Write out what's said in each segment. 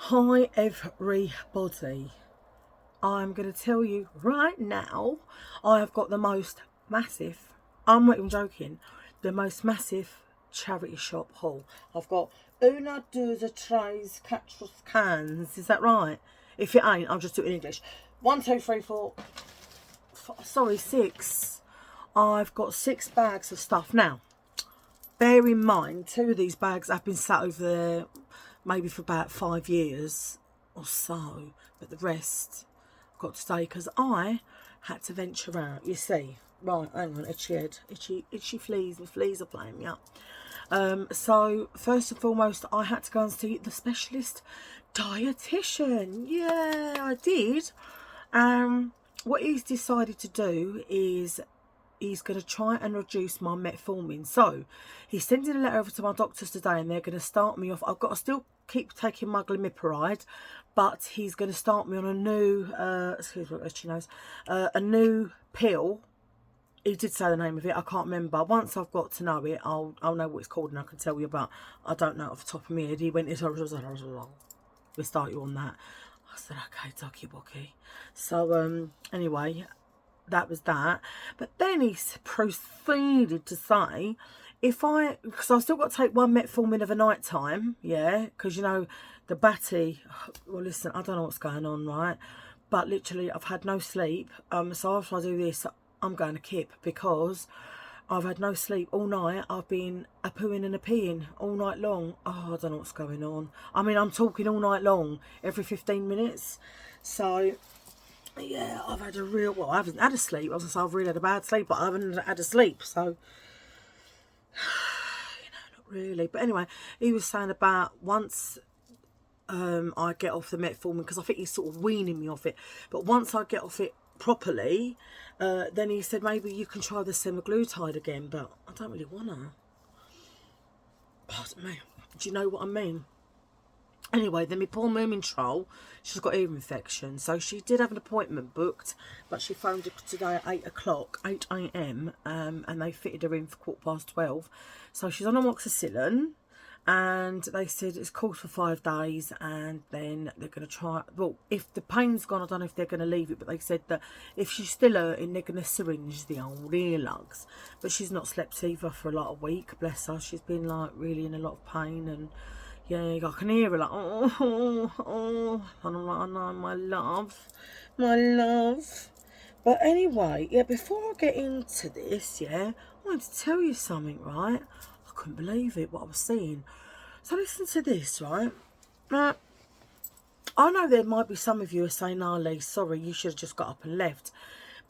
Hi everybody, I'm going to tell you right now, I have got the most massive, I'm not even joking, the most massive charity shop haul. I've got una, deux, tres, quatre cans, is that right? If it ain't, I'll just do it in English. 1, 2, 3, 4, sorry, 6. I've got 6 bags of stuff. Now, bear in mind, 2 of these bags have been sat over there maybe for about 5 years or so, but the rest got to stay because I had to venture out, you see. Right, hang on, itchy head, itchy fleas, my fleas are playing me up. So first and foremost, I had to go and see the specialist dietitian. Yeah, I did. What he's decided to do is he's going to try and reduce my metformin. So he's sending a letter over to my doctors today, and they're going to start me off. I've got to still keep taking my glimepiride, but he's going to start me on a new excuse me, she knows, a new pill. He did say the name of it, I can't remember. Once I've got to know it, I'll know what it's called and I can tell you, but I don't know off the top of my head. He went, we'll start you on that. I said, okay, ducky bocky. So anyway, that was that. But then he proceeded to say, because I've still got to take 1 metformin of a night time, yeah, because you know the batty. Well, listen, I don't know what's going on, right? But literally, I've had no sleep. So after I do this, I'm going to kip because I've had no sleep all night. I've been a pooing and a peeing all night long. Oh, I don't know what's going on. I mean, I'm talking all night long, every 15 minutes. So yeah, I've had a real, well, I haven't had a sleep. I was going to say I've really had a bad sleep, but I haven't had a sleep. So not really. But anyway, he was saying about once I get off the metformin, because I think he's sort of weaning me off it, but once I get off it properly, then he said maybe you can try the semaglutide again, but I don't really want to. Pardon me. Do you know what I mean? Anyway, then my poor Moomintroll, she's got ear infection, so she did have an appointment booked, but she phoned today at 8 o'clock, 8 a.m, and they fitted her in for 12:15. So she's on amoxicillin, and they said it's called for 5 days, and then they're going to try, well, if the pain's gone, I don't know if they're going to leave it, but they said that if she's still hurting, they're going to syringe the old earlugs. But she's not slept either for a week, bless her. She's been like really in a lot of pain, and yeah, I can hear her like, oh, and I'm like, I know, my love. But anyway, yeah, before I get into this, yeah, I wanted to tell you something, right? I couldn't believe it, what I was seeing. So listen to this, right? Now, I know there might be some of you who are saying, "No, Lee, sorry, you should have just got up and left."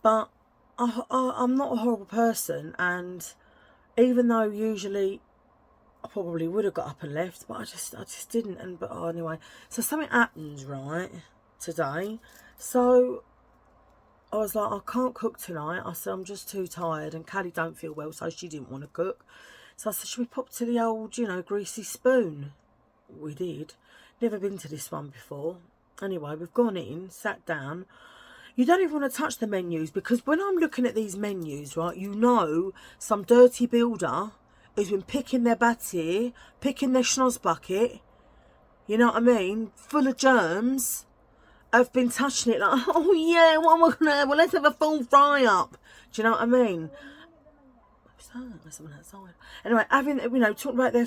But I'm not a horrible person, and even though usually I probably would have got up and left, but I just didn't. And but anyway, so something happened right today. So I was like, I can't cook tonight. I said I'm just too tired, and Callie don't feel well, so she didn't want to cook. So I said, should we pop to the old, greasy spoon? We did. Never been to this one before. Anyway, we've gone in, sat down. You don't even want to touch the menus, because when I'm looking at these menus, right, some dirty builder who's been picking their batty, picking their schnoz bucket, you know what I mean, full of germs, have been touching it like, oh yeah, what am I going to have? Well, let's have a full fry up. Do you know what I mean? There's someone outside. Anyway, talking about their,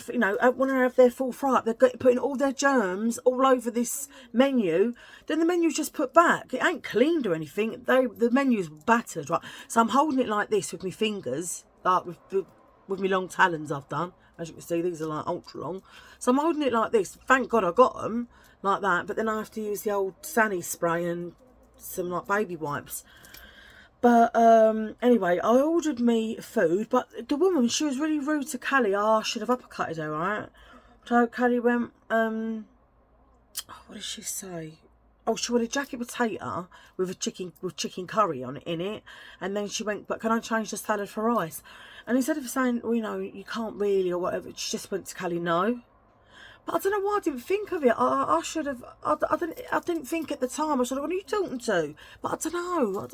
want to have their full fry up. They're putting all their germs all over this menu. Then the menu's just put back. It ain't cleaned or anything. The menu's battered, right? So I'm holding it like this with my fingers, like with my long talons I've done. As you can see, these are like ultra long. So I'm holding it like this. Thank God I got them like that. But then I have to use the old Sani spray and some like baby wipes. But anyway, I ordered me food, but the woman, she was really rude to Callie. Oh, I should have uppercutted her, right? So Callie went, what did she say? Oh, she wanted jacket potato with chicken curry in it, and then she went, but can I change the salad for rice? And instead of saying, well, you can't really or whatever, she just went to Callie, no. But I don't know why I didn't think of it. I should have. I didn't think at the time. I should have. What are you talking to? But I don't know.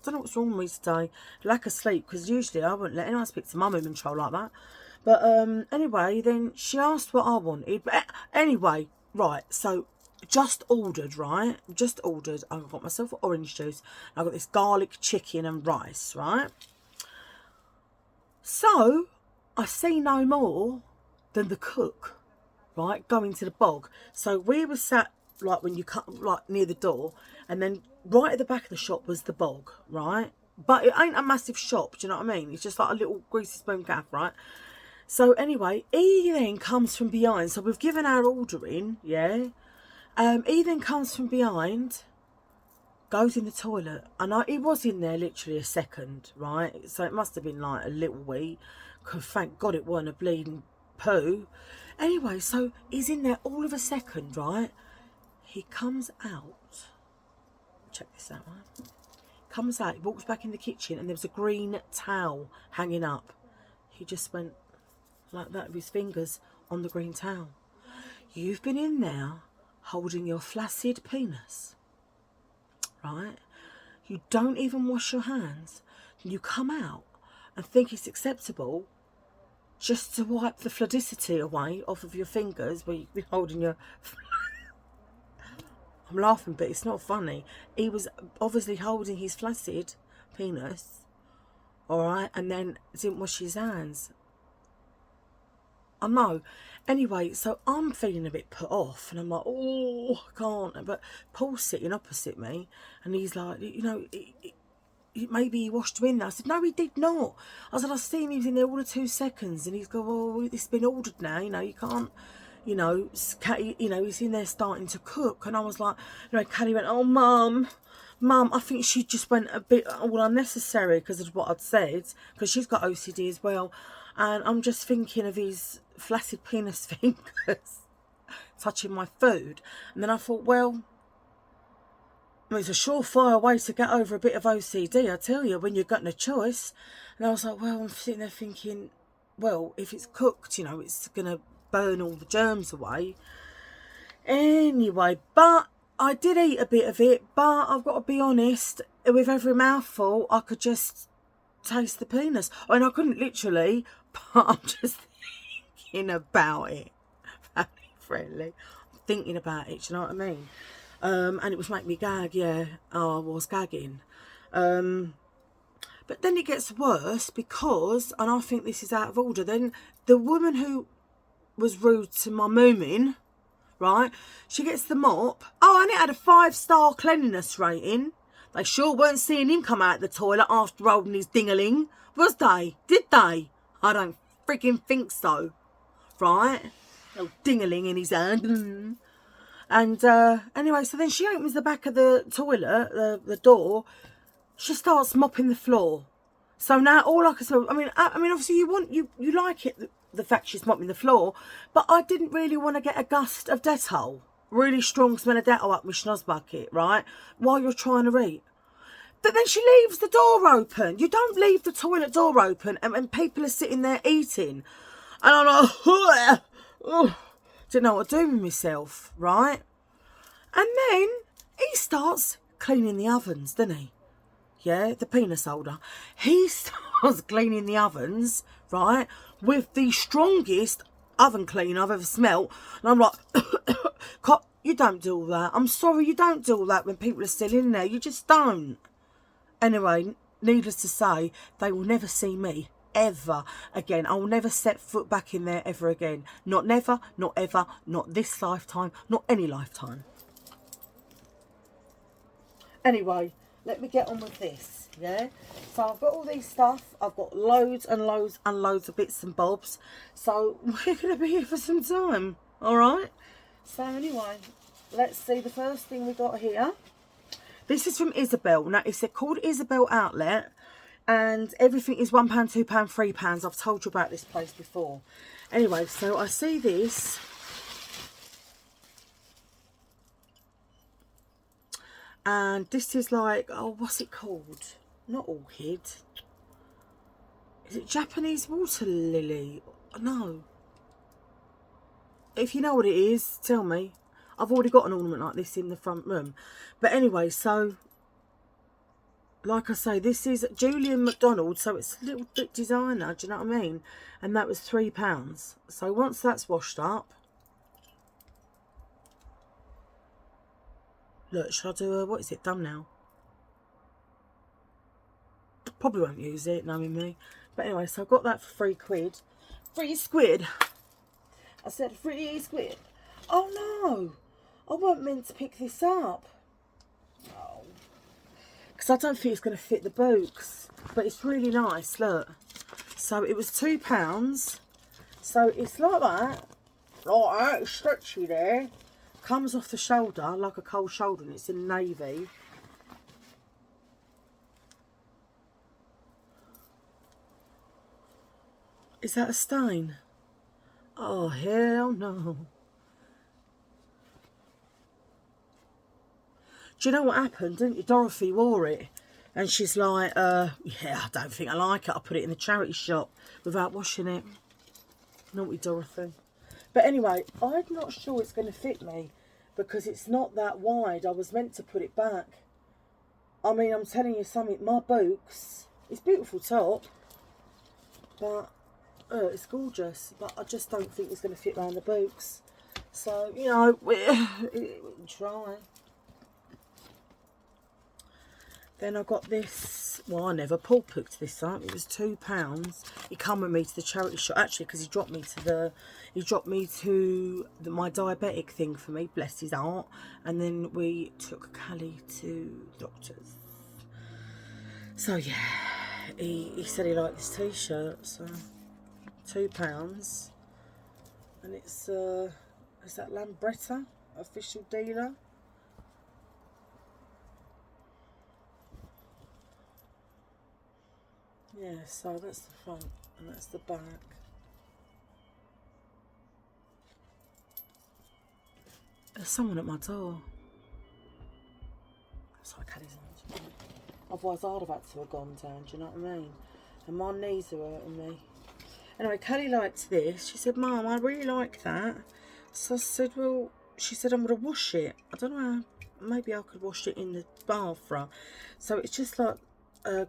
I don't know what's wrong with me today. Lack of sleep, because usually I wouldn't let anyone speak to my mum control like that. But anyway, then she asked what I wanted. But anyway, right, so just ordered, right? Just ordered. I got myself orange juice. I got this garlic chicken and rice, right? So I see no more than the cook, right, going to the bog. So we were sat like when you cut like near the door, and then right at the back of the shop was the bog, right? But it ain't a massive shop, do you know what I mean? It's just like a little greasy spoon gaff, right? So anyway, he then comes from behind. So we've given our order in, yeah. He then comes from behind, goes in the toilet, and he was in there literally a second, right? So it must have been like a little wee, because thank God it wasn't a bleeding poo. Anyway, so he's in there all of a second, right? He comes out. Check this out, right? Comes out, he walks back in the kitchen, and there was a green towel hanging up. He just went like that with his fingers on the green towel. You've been in there holding your flaccid penis, right? You don't even wash your hands. You come out and think it's acceptable just to wipe the fludicity away off of your fingers where you've been holding your... I'm laughing, but it's not funny. He was obviously holding his flaccid penis, all right, and then didn't wash his hands. I know. Anyway, so I'm feeling a bit put off, and I'm like, oh, I can't. But Paul's sitting opposite me, and he's like, you know, maybe he washed him in there. I said, no, he did not. I said, I've seen he was in there all of 2 seconds, and he's going, well, it's been ordered now, you know, you can't, you know, he's in there starting to cook. And I was like, you know, Callie went, oh, Mum, I think she just went a bit all unnecessary because of what I'd said, because she's got OCD as well. And I'm just thinking of his flaccid penis fingers touching my food. And then I thought, well, it's a surefire way to get over a bit of OCD, I tell you, when you've got no choice. And I was like, well, I'm sitting there thinking, well, if it's cooked, you know, it's going to burn all the germs away. Anyway, but I did eat a bit of it, but I've got to be honest, with every mouthful, I could just taste the penis. I mean, I couldn't literally, but I'm just thinking about it. Family friendly. I'm thinking about it, do you know what I mean? And it was making me gag, yeah. Oh, I was gagging. But then it gets worse because, and I think this is out of order, then the woman who was rude to my moomin, right, she gets the mop. Oh, and it had a 5-star cleanliness rating. They sure weren't seeing him come out of the toilet after holding his dingaling, was they? Did they? I don't freaking think so, right? Oh, dingaling in his hand. And anyway, so then she opens the back of the toilet, the door. She starts mopping the floor. So now all I can say, I mean, obviously you like it, the fact she's mopping the floor, but I didn't really want to get a gust of Dettol, really strong smell of Dettol up my schnoz bucket, right, while you're trying to eat. But then she leaves the door open. You don't leave the toilet door open and people are sitting there eating. And I'm like, oh, didn't know what to do with myself, right? And then he starts cleaning the ovens, doesn't he? Yeah, the penis holder. He starts cleaning the ovens, right, with the strongest oven cleaner I've ever smelt. And I'm like, you don't do all that. I'm sorry, you don't do all that when people are still in there. You just don't. Anyway, needless to say, they will never see me ever again. I will never set foot back in there ever again. Not never, not ever, not this lifetime, not any lifetime. Anyway, let me get on with this, yeah? So I've got all these stuff. I've got loads and loads and loads of bits and bobs. So we're going to be here for some time, all right? So anyway, let's see the first thing we got here. This is from Isabel. Now, it's called Isabel Outlet. And everything is £1, £2, £3. I've told you about this place before. Anyway, so I see this. And this is like, oh, what's it called? Not orchid. Is it Japanese water lily? No. If you know what it is, tell me. I've already got an ornament like this in the front room. But anyway, so, like I say, this is Julian McDonald. So it's a little bit designer, do you know what I mean? And that was £3. So once that's washed up, Look, should I do a, what is it, thumbnail? Probably won't use it, knowing me. But anyway, so I got that for £3. 3 squid. I said 3 squid. Oh no, I wasn't meant to pick this up. Oh. Because I don't think it's going to fit the boots. But it's really nice, look. So it was £2. So it's like that. Like that, it's stretchy there. Comes off the shoulder like a cold shoulder, and it's in navy. Is that a stain? Oh, hell no. Do you know what happened, didn't you? Dorothy wore it. And she's like, yeah, I don't think I like it. I put it in the charity shop without washing it. Naughty Dorothy. But anyway, I'm not sure it's going to fit me because it's not that wide. I was meant to put it back. I mean, I'm telling you something. My boots, it's a beautiful top, but it's gorgeous. But I just don't think it's going to fit around the boots. So, you know, we can try. Then I got this. Well, I never Paul picked this up. It was £2. He come with me to the charity shop actually because he dropped me to my diabetic thing for me. Bless his heart. And then we took Callie to the doctor's. So yeah, he said he liked this T-shirt. So £2, and it's is that Lambretta official dealer? Yeah, so that's the front and that's the back. There's someone at my door. Sorry, Callie's on. Otherwise I'd have had to have gone down, do you know what I mean? And my knees are hurting me. Anyway, Callie liked this. She said, Mum, I really like that. So I said, well, she said, I'm going to wash it. I don't know, maybe I could wash it in the bathroom. So it's just like,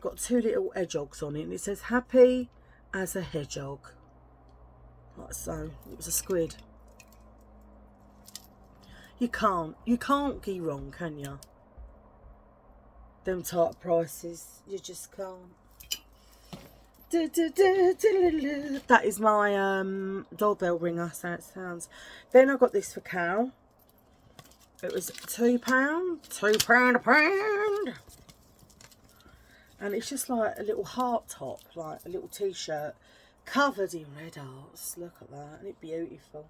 got 2 little hedgehogs on it, and it says happy as a hedgehog, like so. It was a squid. You can't go wrong, can you? Them type of prices, you just can't. That is my doorbell ringer, so it sounds. Then I got this for Cal. It was £2, £2 a pound. And it's just like a little heart top, like a little T-shirt covered in red hearts. Look at that, and it's beautiful.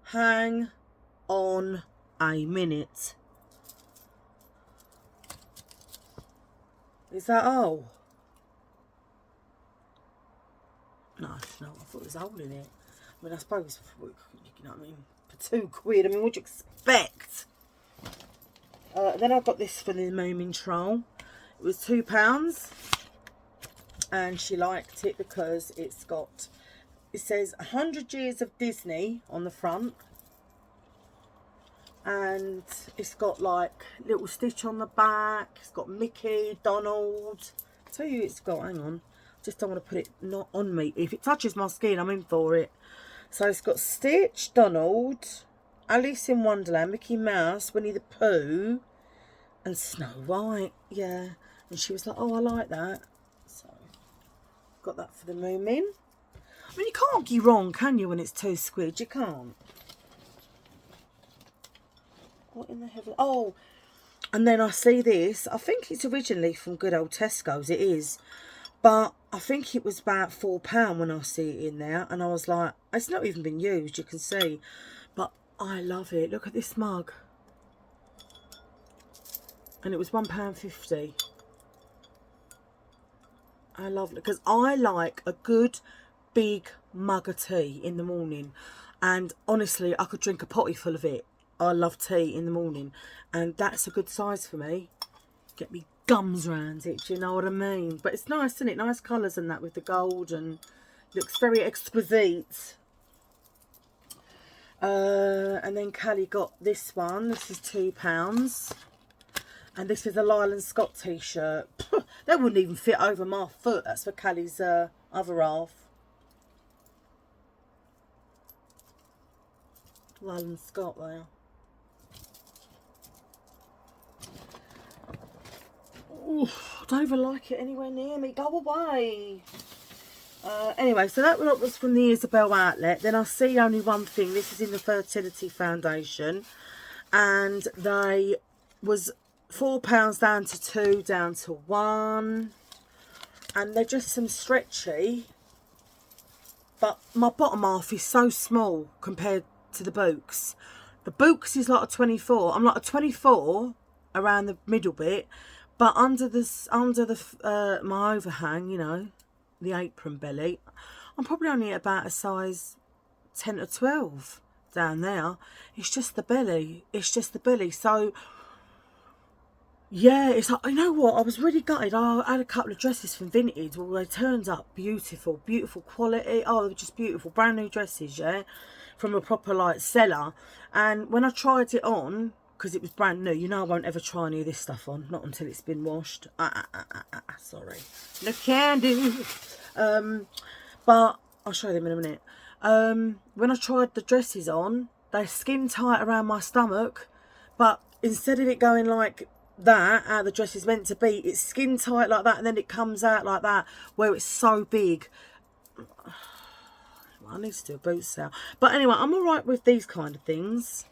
Hang on a minute. Is that all? No, it's not. I thought it was all in it. I mean, I suppose, you know what I mean, for £2. I mean, what'd you expect? Then I got this for the Moomin Troll. It was £2, and she liked it because it says 100 years of Disney on the front, and it's got like little Stitch on the back. It's got Mickey, Donald. I'll tell you, it's got. Hang on, just don't want to put it not on me. If it touches my skin, I'm in for it. So it's got Stitch, Donald, Alice in Wonderland, Mickey Mouse, Winnie the Pooh, and Snow White. Yeah. And she was like, oh, I like that. So, got that for the Moomin. I mean, you can't go wrong, can you, when it's 2 squid? You can't. What in the heaven? Oh, and then I see this. I think it's originally from good old Tesco's. It is. But I think it was about £4 when I see it in there. And I was like, it's not even been used, you can see. But I love it. Look at this mug. And it was £1.50. I love it because I like a good big mug of tea in the morning, and honestly I could drink a potty full of it. I love tea in the morning, and that's a good size for me. Get me gums round it, do you know what I mean? But it's nice, isn't it? Nice colours and that with the gold, and looks very exquisite. And then Callie got this one. This is £2. And this is a Lyle & Scott T-shirt. That wouldn't even fit over my foot. That's for Callie's other half. Lyle & Scott there. Ooh, I don't even like it anywhere near me. Go away. Anyway, so that was from the Isabel outlet. Then I see only one thing. This is in the Fertility Foundation. And they was £4 down to 2, down to 1. And they're just some stretchy. But my bottom half is so small compared to the Books. The Books is like a 24. I'm like a 24 around the middle bit. But under my overhang, you know, the apron belly, I'm probably only at about a size 10 or 12 down there. It's just the belly. It's just the belly. So, yeah, it's like, you know what? I was really gutted. I had a couple of dresses from Vintage. Well, they turned up beautiful. Beautiful quality. Oh, they were just beautiful. Brand new dresses, yeah? From a proper, like, seller. And when I tried it on, because it was brand new, you know I won't ever try any of this stuff on. Not until it's been washed. Sorry. No candy. But I'll show them in a minute. When I tried the dresses on, they're skin tight around my stomach. But instead of it going like that, how the dress is meant to be, it's skin tight like that, and then it comes out like that, where it's so big. I need to do a boot sale. But anyway, I'm alright with these kind of things.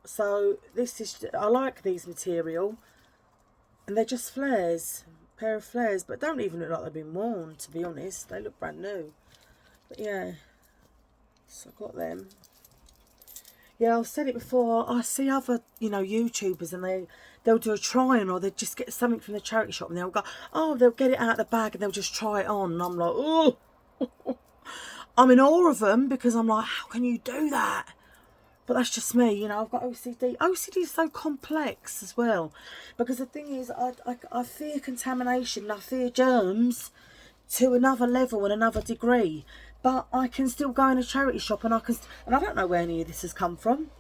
So this is, I like these material, and they're just flares, a pair of flares, but don't even look like they've been worn, to be honest. They look brand new. But yeah, so I got them. Yeah, I've said it before. I see other, you know, YouTubers, and they'll do a try-on, or they'll just get something from the charity shop, and they'll go, oh, they'll get it out of the bag and they'll just try it on. And I'm like, oh, I'm in awe of them, because I'm like, how can you do that? But that's just me, you know. I've got OCD. OCD is so complex as well, because the thing is, I fear contamination, and I fear germs to another level and another degree. But I can still go in a charity shop, and I don't know where any of this has come from.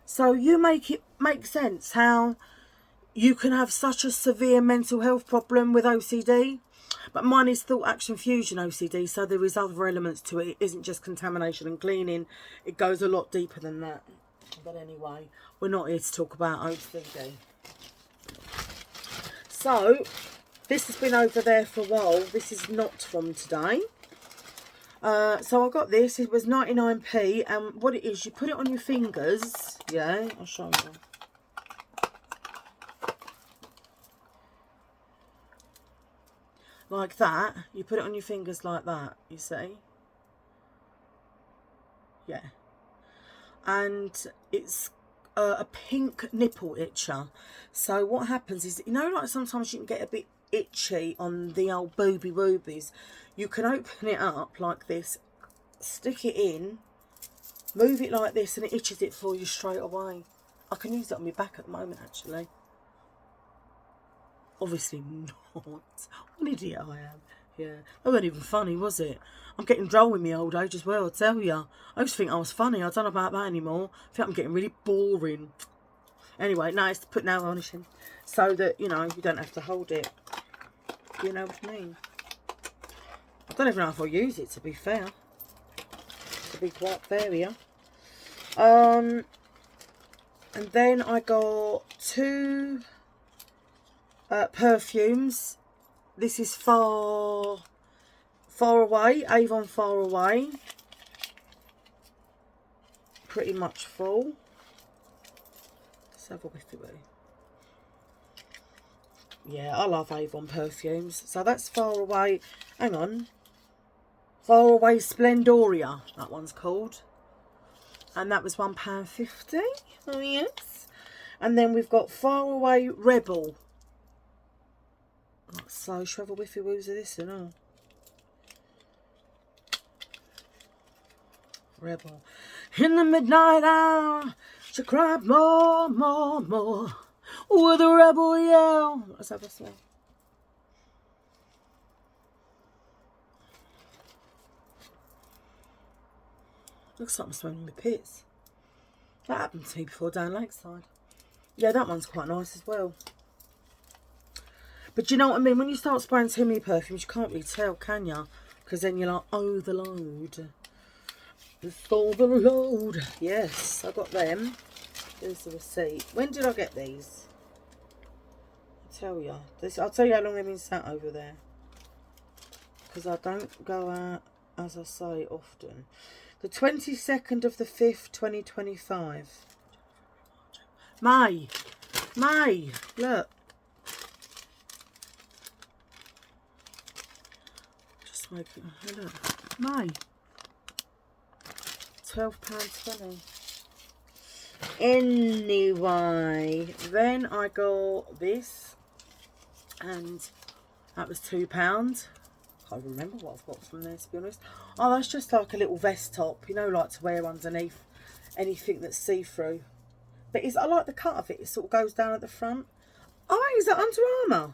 So you make it make sense how you can have such a severe mental health problem with OCD. But mine is thought action fusion OCD, so there is other elements to it. It isn't just contamination and cleaning. It goes a lot deeper than that. But anyway, we're not here to talk about OCD. So, this has been over there for a while. This is not from today. So I got this. It was 99p. And what it is, you put it on your fingers. Yeah, I'll show you. Like that. You put it on your fingers like that, you see. Yeah. And it's a pink nipple itcher. So what happens is, you know, like sometimes you can get a bit itchy on the old booby woobies. You can open it up like this, stick it in, move it like this, and it itches it for you straight away. I can use it on my back at the moment, actually. Obviously not. What an idiot I am. Yeah, that wasn't even funny, was it? I'm getting droll in my old age as well, I tell ya. I used to think I was funny. I don't know about that anymore. I think I'm getting really boring. Anyway, no, it's to put nail varnish in, so that, you know, you don't have to hold it. You know what I mean? I don't even know if I'll use it, to be fair. To be quite fair here. And then I got 2 perfumes. This is Far Away, Avon Far Away. Pretty much full. Let's have a whiff of it. Yeah, I love Avon perfumes. So that's Far Away. Hang on. Far Away Splendoria, that one's called. And that was £1.50. Oh, yes. And then we've got Far Away Rebel. So, should I have a whiffy woos of this and all? Rebel. In the midnight hour, she cried more, more, more. With a rebel yell. Let's have a smell. Looks like I'm smelling my pits. That happened to me before down Lakeside. Yeah, that one's quite nice as well. But you know what I mean? When you start spraying too many perfumes, you can't really tell, can you? Because then you're like, oh, the load. It's all the load. Yes, I got them. Here's the receipt. When did I get these? I'll tell you. I'll tell you how long they've been sat over there. Because I don't go out, as I say, often. The 22nd of the 5th, 2025. May, look. Just making, look. May. £12.20. Anyway, then I got this, and that was £2. Can't remember what I've got from there, to be honest. Oh, that's just like a little vest top, you know, like to wear underneath anything that's see-through. But I like the cut of it. It sort of goes down at the front. Oh, is that Under Armour?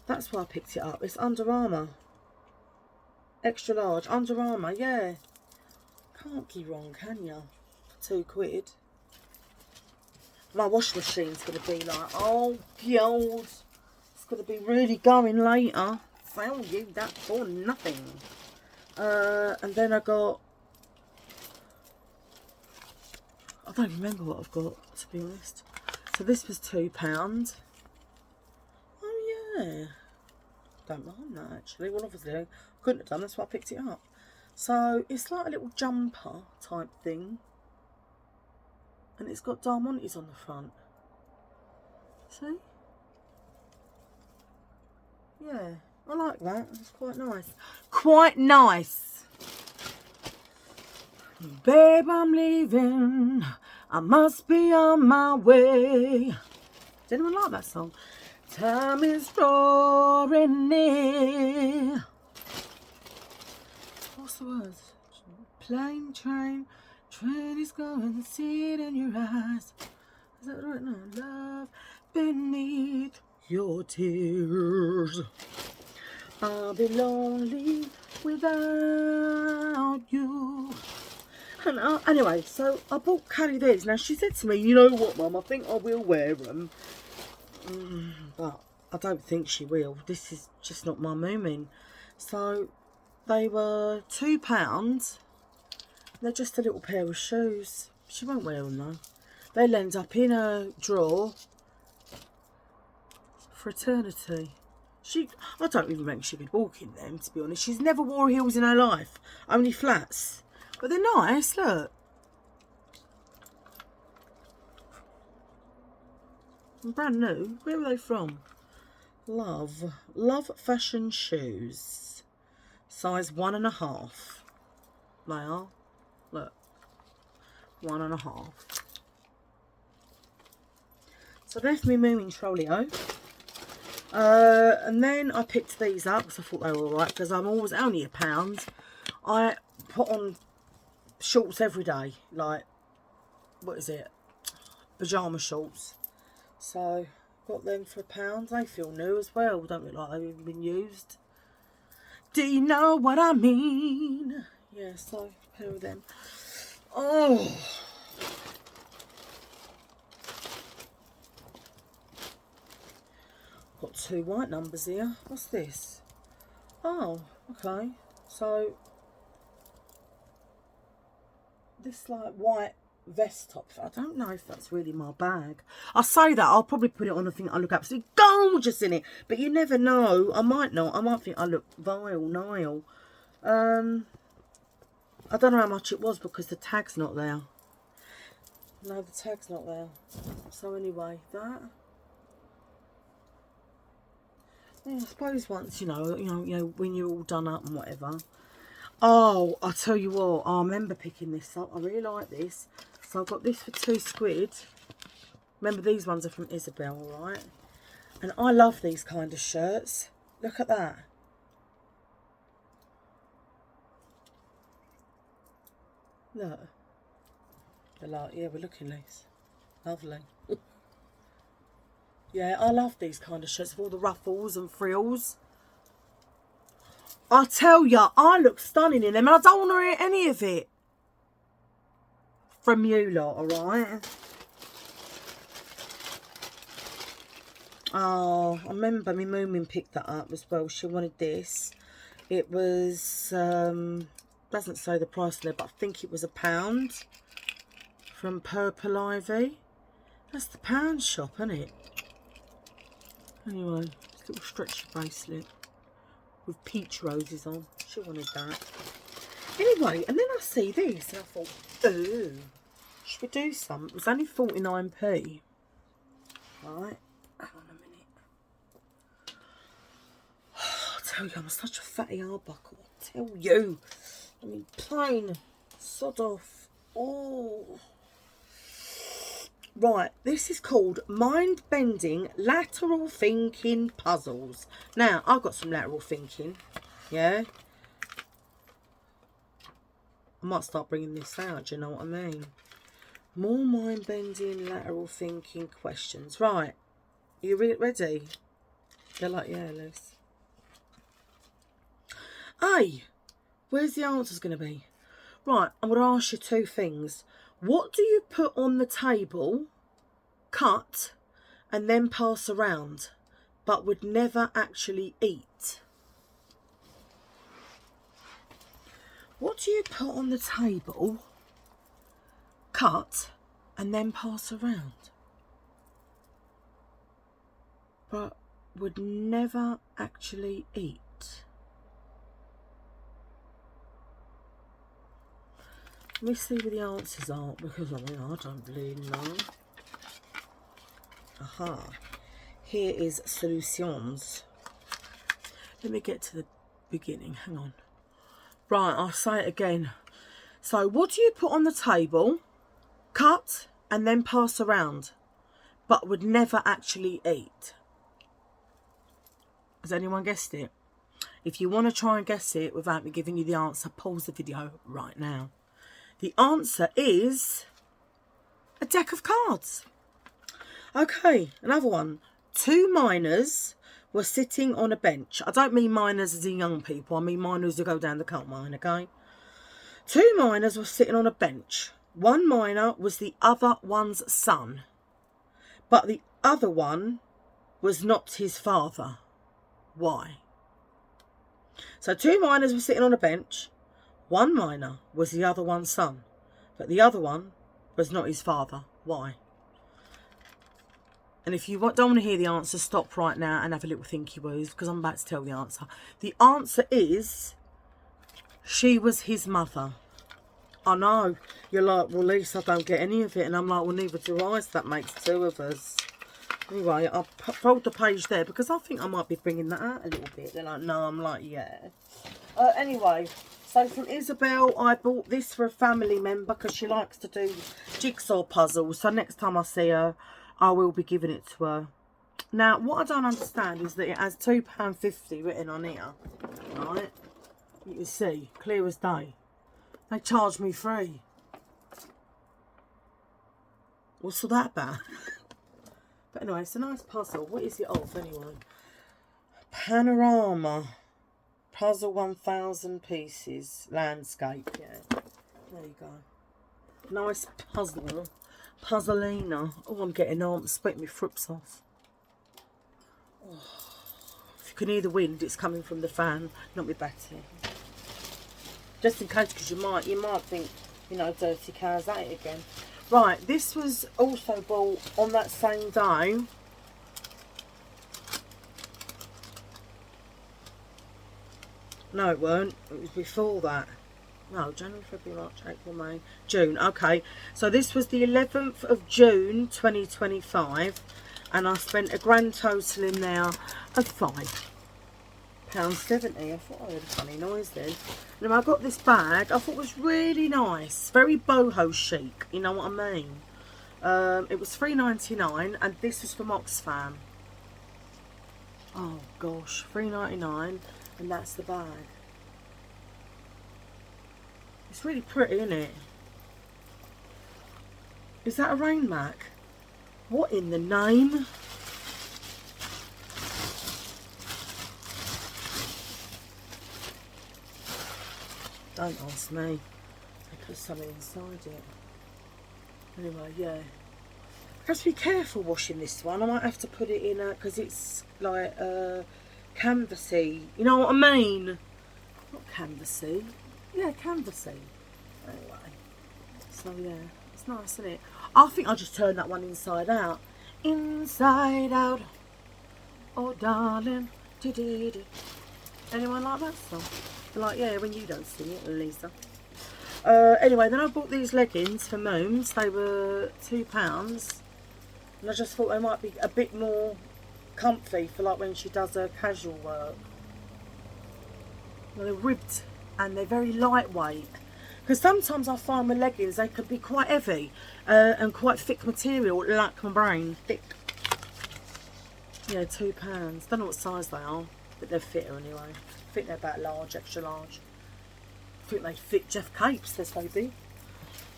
That's why I picked it up. It's Under Armour. Extra large. Under Armour, yeah. Can't be wrong, can you? For £2. My washing machine's going to be like, oh, God. It's going to be really going later. Sell you that for nothing. And then I got... I don't remember what I've got, to be honest. So this was £2. Oh, yeah. Don't mind that, actually. Well, obviously, I couldn't have done. That's why I picked it up. So, it's like a little jumper type thing. And it's got diamantes on the front. See? Yeah, I like that. It's quite nice. Quite nice. Babe, I'm leaving. I must be on my way. Does anyone like that song? Time is drawing near. What's the words? Plane, train is going, see it in your eyes. Is that right now? Love beneath your tears. I'll be lonely without you. And anyway, so I bought Callie these. Now, she said to me, you know what, Mum, I think I will wear them. But I don't think she will. This is just not my moomin. So, they were £2. They're just a little pair of shoes. She won't wear them, though. They'll end up in a drawer for eternity. I don't even reckon she could walk in them, to be honest. She's never wore heels in her life. Only flats. But they're nice, look. And brand new. Where were they from? Love Fashion Shoes. Size 1.5. They are. Look. 1.5. So they're for me mooing Trolio. And then I picked these up because I thought they were alright, because I'm always only £1. I put on shorts every day, like, what is it, pyjama shorts. So got them for £1. They feel new as well, don't look like they've even been used. Do you know what I mean? Yeah, so a pair of them. Oh, got 2 white numbers here. What's this? Oh, okay. So this like white vest top. I don't know if that's really my bag. I say that, I'll probably put it on and think I look absolutely gorgeous in it. But you never know. I might not. I might think I look vile, Nile. I don't know how much it was because the tag's not there. No, the tag's not there. So anyway, that. Yeah, I suppose once, you know, when you're all done up and whatever. Oh, I'll tell you what, I remember picking this up. I really like this. So I got this for £2. Remember, these ones are from Isabel, right? And I love these kind of shirts. Look at that. Look. They're like, yeah, we're looking nice. Lovely. Yeah, I love these kind of shirts with all the ruffles and frills. I tell ya, I look stunning in them, and I don't want to hear any of it from you lot, alright? Oh, I remember my moomin picked that up as well. She wanted this. It was, doesn't say the price there, but I think it was £1 from Purple Ivy. That's the pound shop, isn't it? Anyway, this little stretchy bracelet with peach roses on. She wanted that. Anyway, and then I see this and I thought, oh, should we do some? It was only 49p. Right, hang on a minute. Oh, I tell you, I'm such a fatty arbuckle. I tell you. I mean, plain sod off. Oh. Right, this is called mind-bending lateral thinking puzzles. Now, I've got some lateral thinking, yeah. I might start bringing this out, do you know what I mean? More mind-bending lateral thinking questions. Right, are you ready? They're like, yeah, Liz. A, where's the answers going to be? Right, I'm going to ask you two things. What do you put on the table, cut, and then pass around, but would never actually eat? What do you put on the table, cut, and then pass around, but would never actually eat? Let me see what the answers are, because I mean, I don't really know. Aha. Here is solutions. Let me get to the beginning. Hang on. Right, I'll say it again. So, what do you put on the table, cut, and then pass around, but would never actually eat? Has anyone guessed it? If you want to try and guess it without me giving you the answer, pause the video right now. The answer is a deck of cards. Okay, another one. Two miners were sitting on a bench. I don't mean miners as in young people. I mean miners who go down the coal mine, okay? Two miners were sitting on a bench. One miner was the other one's son, but the other one was not his father. Why? So two miners were sitting on a bench. One miner was the other one's son, but the other one was not his father. Why? And if you don't want to hear the answer, stop right now and have a little thinky woos, because I'm about to tell the answer. The answer is, she was his mother. I know. You're like, well, Lisa, I don't get any of it. And I'm like, well, neither do I, so that makes two of us. Anyway, I'll fold the page there, because I think I might be bringing that out a little bit. They're like, no, I'm like, yeah. Anyway, so from Isabel, I bought this for a family member, because she likes to do jigsaw puzzles. So next time I see her, I will be giving it to her. Now, what I don't understand is that it has £2.50 written on here. Right? You can see, clear as day. They charged me free. What's all that about? But anyway, it's a nice puzzle. What is it of, anyway? Panorama. Puzzle 1,000 pieces. Landscape, yeah. There you go. Nice puzzle. Puzzlina. Oh, I'm getting on. Spit my fruits off. Oh. If you can hear the wind, it's coming from the fan, not my battery. Just in case, because you might think, you know, dirty cow's at it again. Right, this was also bought on that same day. No, it weren't. It was before that. No, January, February, March, April, May, June. Okay, so this was the 11th of June 2025, and I spent a grand total in there of £5.70. I thought I heard a funny noise then. And I got this bag. I thought it was really nice, very boho chic. You know what I mean? It was $3.99, and this was from Oxfam. Oh gosh, $3.99, and that's the bag. It's really pretty, isn't it? Is that a rain mac? What in the name? Don't ask me. They put something inside it. Anyway, yeah. I have to be careful washing this one. I might have to put it in because it's like canvassy. You know what I mean? Not canvassy. Yeah, canvassy. Anyway. So yeah, it's nice, isn't it? I think I'll just turn that one inside out. Inside out. Oh darling, do. Anyone like that song? Like, yeah, when you don't sing it, Lisa. Anyway, then I bought these leggings for Mooms. They were £2. And I just thought they might be a bit more comfy for like when she does her casual work. Well, they're ribbed and they're very lightweight. Because sometimes I find with leggings they can be quite heavy and quite thick material, like my brain, thick. Yeah, £2. Don't know what size they are, but they're fitter anyway. I think they're about large, extra large. I think they fit Jeff Capes, they're so big.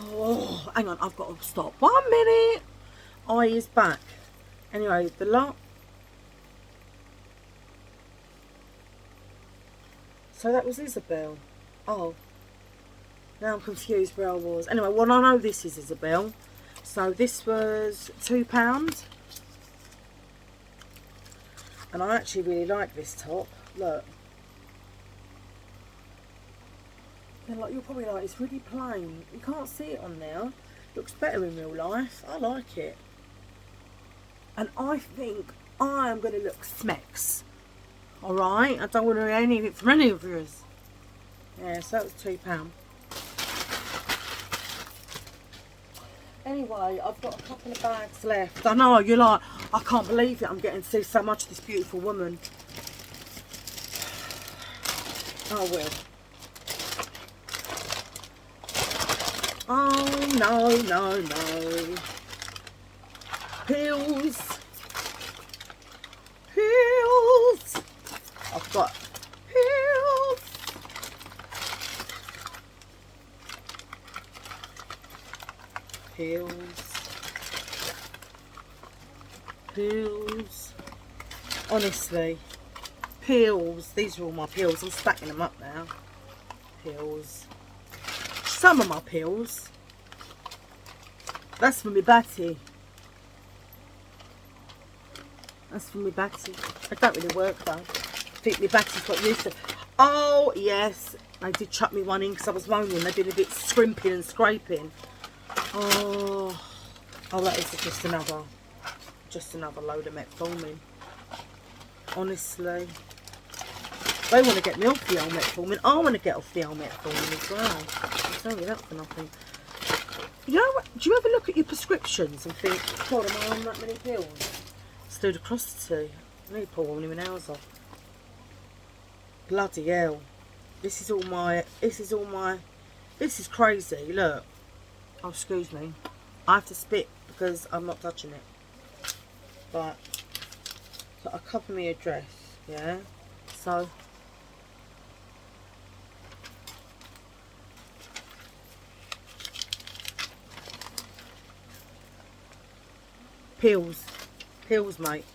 Oh, hang on, I've got to stop. 1 minute. I is back. Anyway, the lot. So that was Isabel. Oh. Now I'm confused where I was. Anyway, well, I know this is Isabel. So this was £2. And I actually really like this top. Look. And like, you're probably like, it's really plain. You can't see it on there. Looks better in real life. I like it. And I think I am going to look smecks. Alright? I don't want to hear anything from any of yours. Yeah, so that was £2. Anyway, I've got a couple of bags left. I know, you're like, I can't believe it. I'm getting to see so much of this beautiful woman. I will. Oh, no. Pills. I've got pills. Pills. Honestly. Pills. These are all my pills. I'm stacking them up now. Pills. Some of my pills. That's for me batty. That's for me batty. I don't really work though. I think my batty's got used to. Oh yes, they did chuck me one in because I was moaning. They've been a bit scrimping and scraping. Oh, that is just another load of metformin. Honestly, they want to get me off the old metformin. I want to get off the old metformin as well. I'll tell you that for nothing. You know what? Do you ever look at your prescriptions and think, God, am I on that many pills? Stood across the two. I need to pull one of my nails off. Bloody hell. This is crazy. Look. Oh, excuse me. I have to spit because I'm not touching it. But, so I cover my address, yeah? So, pills, mate.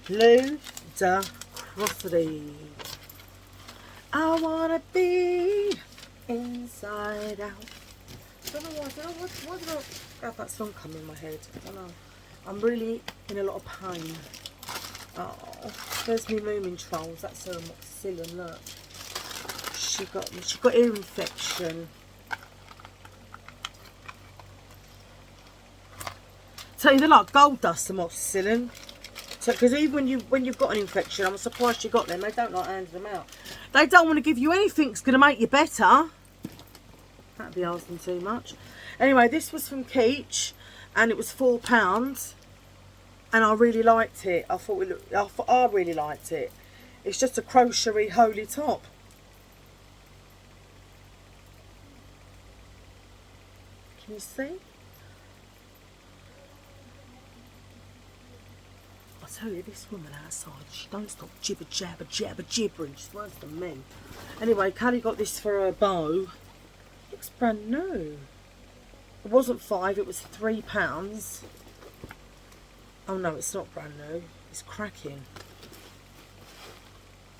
Ludicrosity. I wanna be inside out. I don't know why did I have that song come in my head? I don't know. I'm really in a lot of pain. Oh, there's me Moomin Trolls. That's her amoxicillin. Look, she got ear infection. Tell you they're like gold dust amoxicillin. So, because even when you've got an infection, I'm surprised you got them. They don't like hand them out. They don't want to give you anything that's going to make you better. That'd be asking too much. Anyway, this was from Keach, and it was £4, and I really liked it. I really liked it. It's just a crochery holy top. Can you see? I tell you, this woman outside, she don't stop jibber jabber gibbering. She's worse than me. Anyway, Callie got this for her bow. Looks brand new. It wasn't £5, it was £3. Oh no, it's not brand new. It's cracking.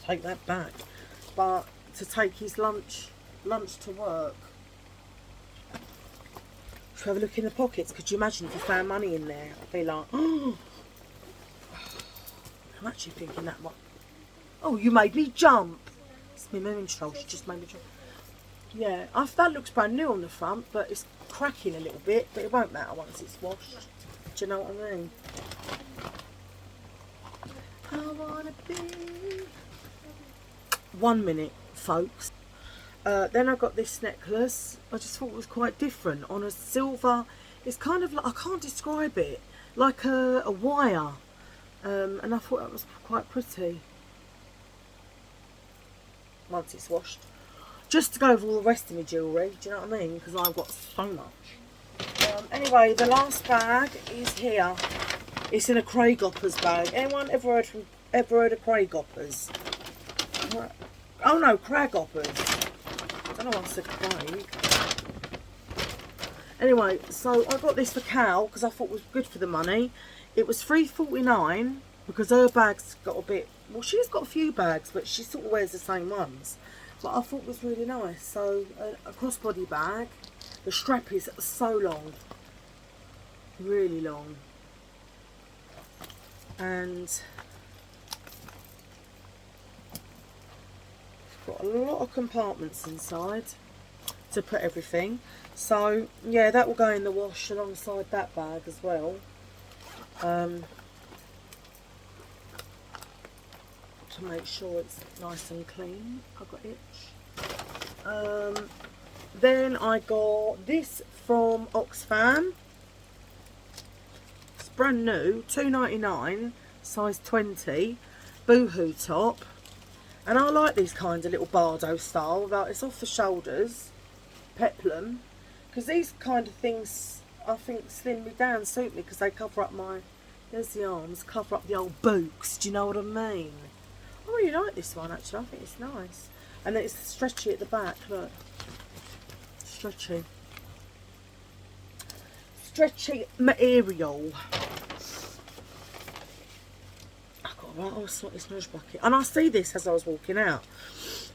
Take that back. But to take his lunch to work. Should we have a look in the pockets? Could you imagine if you found money in there? I'd be like, oh. I'm actually thinking that one. Oh, you made me jump. It's my Moomin Troll. She just made me jump. Yeah, that looks brand new on the front, but it's cracking a little bit, but it won't matter once it's washed. Do you know what I mean? I wanna be... 1 minute, folks. Then I got this necklace. I just thought it was quite different. On a silver, it's kind of like, I can't describe it, like a wire. And I thought that was quite pretty. Once it's washed. Just to go over all the rest of my jewellery, do you know what I mean? Because I've got so much. Anyway, the last bag is here. It's in a Craigoppers bag. Anyone ever heard of Craigoppers? Oh no, Craigoppers. I don't know why I said Craig. Anyway, so I got this for Cal because I thought it was good for the money. It was $3.49 because her bag's got a bit... Well, she's got a few bags, but she sort of wears the same ones. But I thought it was really nice. So, a crossbody bag. The strap is so long. Really long. And... it's got a lot of compartments inside to put everything. So, yeah, that will go in the wash alongside that bag as well. To make sure it's nice and clean. I've got itch. Then I got this from Oxfam. It's brand new, $2.99, size 20, boohoo top. And I like these kind of little bardo style, like it's off the shoulders, peplum. Because these kind of things, I think, slim me down, suit me, because they cover up my, there's the arms, cover up the old books, do you know what I mean? I really like this one, actually. I think it's nice. And then it's stretchy at the back, look. Stretchy. Stretchy material. I've got a right old snotty snooze bucket. And I see this as I was walking out.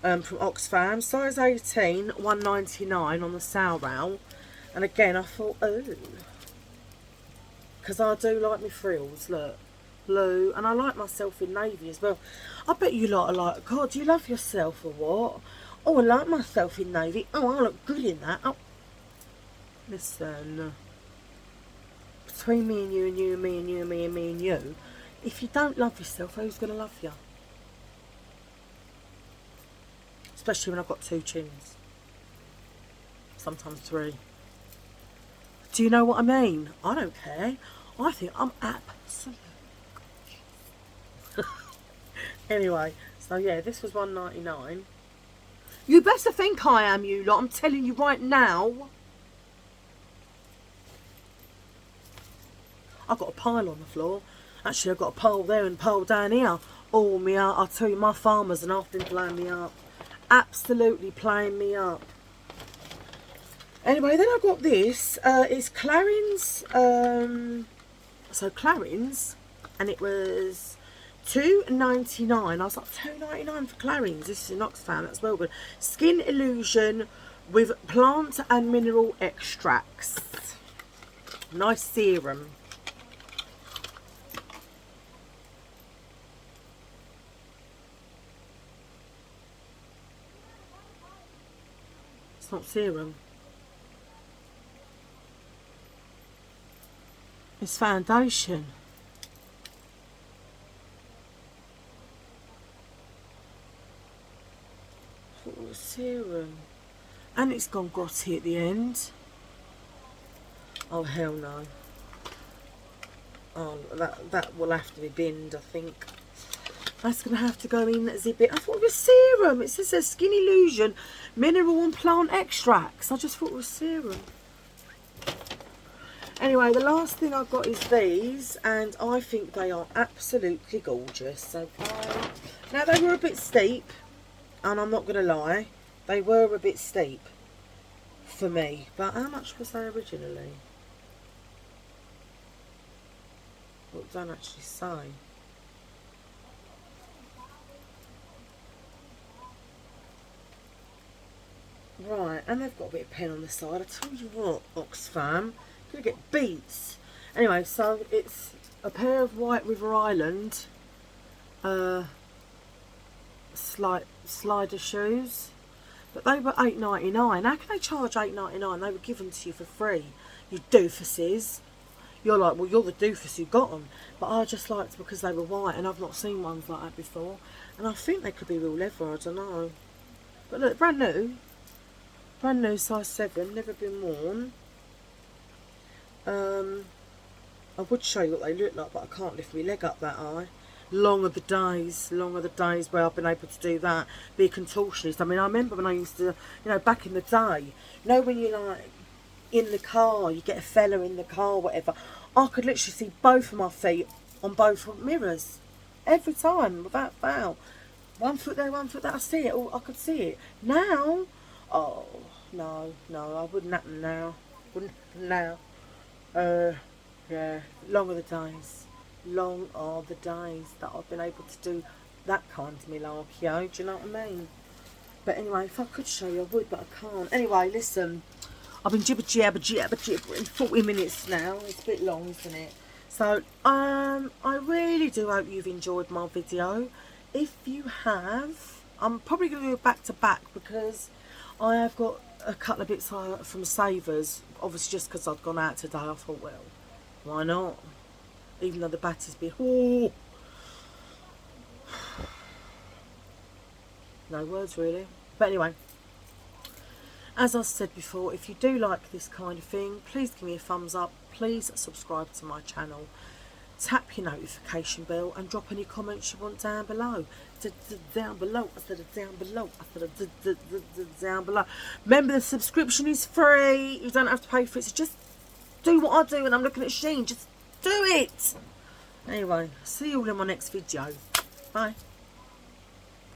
From Oxfam. Size 18, $1.99 on the sale rail. And again, I thought, oh. Because I do like my frills, look. Blue, and I like myself in navy as well. I bet you lot are like, God, do you love yourself or what? Oh, I like myself in navy. Oh, I look good in that. Oh, listen, between me and you and you and me and you and me and me and you, if you don't love yourself, who's going to love you? Especially when I've got 2 chins, sometimes 3. Do you know what I mean? I don't care. I think I'm absolutely... Anyway, so yeah, this was $1.99. You better think I am, you lot. I'm telling you right now. I've got a pile on the floor. Actually, I've got a pile there and a pile down here. Oh, me out. I'll tell you, my farmers and I've been playing me up. Absolutely playing me up. Anyway, then I got this. It's Clarins. So Clarins, and it was $2.99. I was like, $2.99 for Clarins. This is an Oxfam, that's well good. Skin Illusion with plant and mineral extracts. Nice serum. It's not serum. It's foundation. Serum, and it's gone grotty at the end. Oh hell no. Oh, that will have to be binned, I think. That's gonna have to go in the zip it. I thought it was serum. It says Skin Illusion mineral and plant extracts. I just thought it was serum. Anyway, the last thing I've got is these, and I think they are absolutely gorgeous. Okay, now they were a bit steep. And I'm not going to lie, they were a bit steep for me. But how much was they originally? Well, it don't actually say. Right, and they've got a bit of pen on the side. I tell you what, Oxfam, you're going to get beats. Anyway, so it's a pair of White River Island slider shoes. But they were $8.99. How can they charge $8.99? They were given to you for free. You doofuses. You're like, well, you're the doofus who got them. But I just liked because they were white, and I've not seen ones like that before. And I think they could be real leather, I don't know. But look, brand new. Brand new, size 7, never been worn. I would show you what they look like, but I can't lift my leg up that high. Long are the days where I've been able to do that, be a contortionist. I mean, I remember when I used to, you know, back in the day, you know, when you're like in the car, you get a fella in the car, whatever, I could literally see both of my feet on both front mirrors every time without fail. One foot there, one foot there. I see it all. I could see it. Now, oh no, I wouldn't happen now. Wouldn't happen now. Yeah, long are the days. Long are the days that I've been able to do that kind of malarkey. Do you know what I mean? But anyway, if I could show you, I would, but I can't. Anyway, listen. I've been jibbering 40 minutes now. It's a bit long, isn't it? So, I really do hope you've enjoyed my video. If you have, I'm probably going to do it back to back because I have got a couple of bits from Savers. Obviously, just because I'd gone out today, I thought, well, why not? Even though the batter's been... Oh. No words, really. But anyway, as I said before, if you do like this kind of thing, please give me a thumbs up. Please subscribe to my channel. Tap your notification bell and drop any comments you want down below. Down below. I said down below. I said down below. Remember, the subscription is free. You don't have to pay for it. So just do what I do when I'm looking at Sheen. Just do it. Anyway, see you all in my next video. Bye.